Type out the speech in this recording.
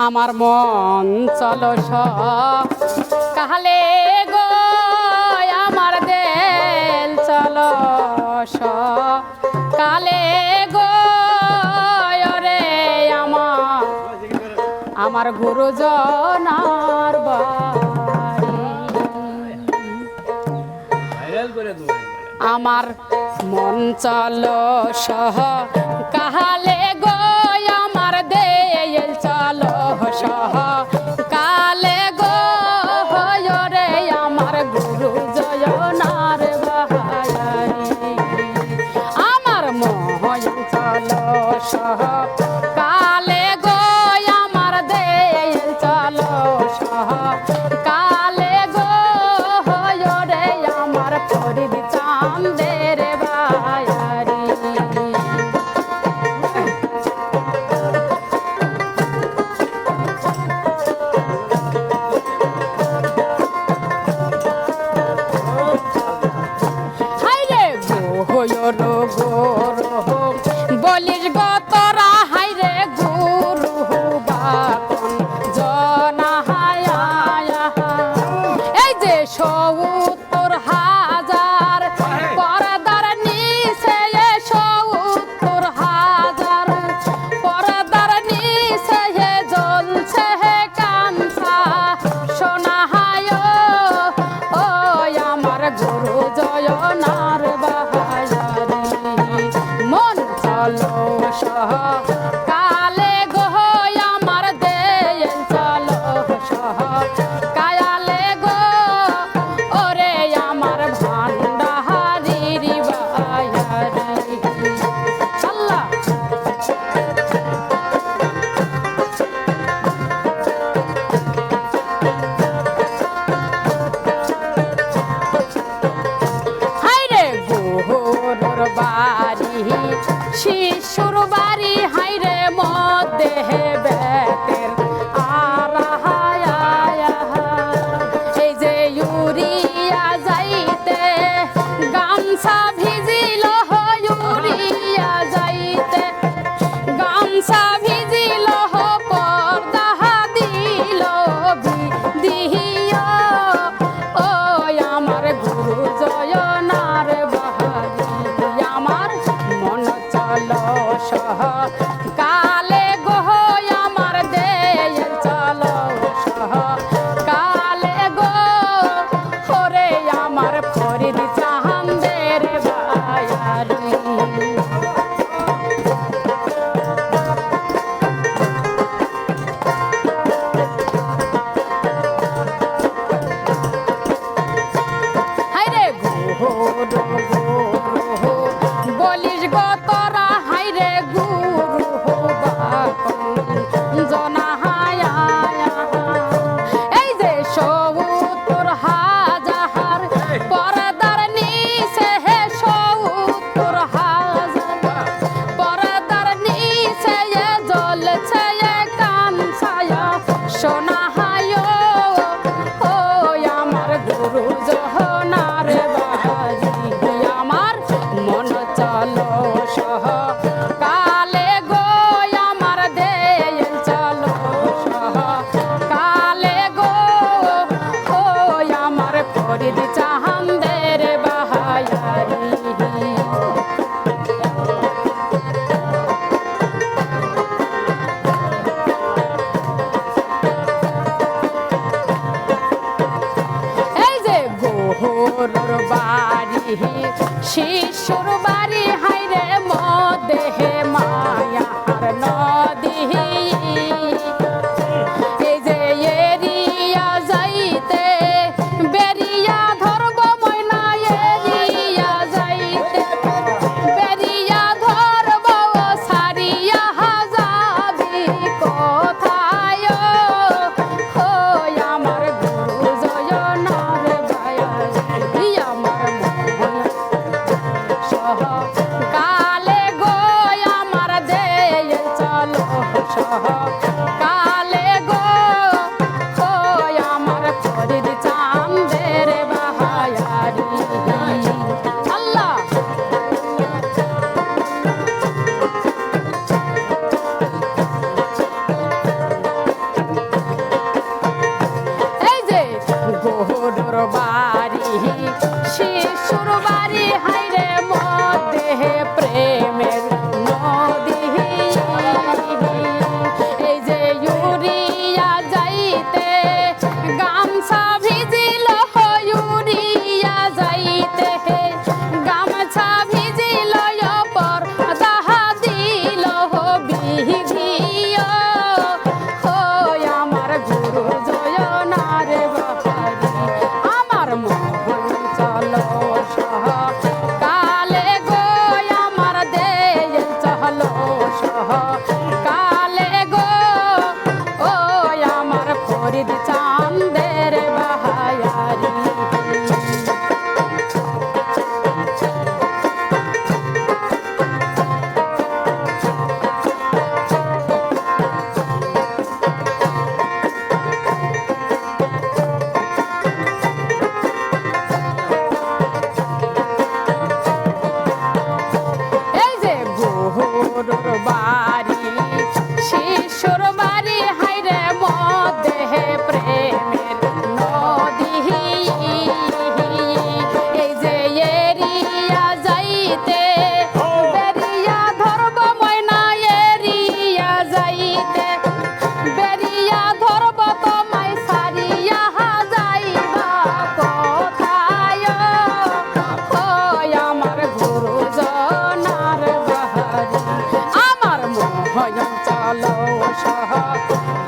আমার মন চলো কাহালে গো আমার দেল চলো কালে গো রে আমার গুরুজনার বাড়ি আমার মন চলো কাহালে গো আমার দেল চলো কালে গো রে আমার গুরু জয়নার বাড়ি আমার মন চলো কালে গো আমার দেল চলো কালে গো রে আমার ফরিদ চাঁদের বাড়ি বলিস গো তোরা হাইরে গুরু বাপন জনা এই যে ৭০,০০০ পর্দার নিচে ৭০,০০০ পর্দার নিচে জ্বলছে কাঞ্চা সোনা ও আমার গুরু জয়নার মন চলো কালে গো আমার দেল চলো কায়ালে গো ওরে আমার ভান্ডারির বায়ারি আল্লাহ হাইরে গোহর বাড়ি শিশুর বাড়ি হাইরে মধ্যে বেতের এই যে ইউরিয়া যাইতে গামছা ভিজিল ইউরিয়া যাইতে গামছা ভিজিল পর্দা দিল দিহিয়া ও আমার গুরু জয়নার বাড়ি আমার মন চলো কালে গো আমার দেল চলো কালে গো ওরে আমার ফরিদ চাঁদের বাড়ি হাইরে গোহর বলিস গো তোরা হাইরে গুরু জনা এই যে ৭০,০০০ পর্দার নিচে ৭০,০০০ পর্দার নিচে জ্বলছে কাঞ্চায় সোনা ও আমার গুরু জয়নার বাড়ি আমার মন চলো কালে গো আমার দেল চলো কালে গো ও আমার ফরিদ চাঁদের বাড়ি এই যে গোহর বাড়ি শিশুর বাড়ি হাইরে মধ্যে মায়ার নদী এই যে এরিয়া যাইতে বেরিয়া ধরব ময়না এরিয়া যাইতে বেরিয়া ধরব সারিয়া যাবি কোথায় ও আমার গুরু জয়নার বাড়ি আমার মন কালে গো আমার দেল চলো কালে গো ও আমার ফরিদ চাঁদের বাড়ি আল্লাহ ভালোবাসা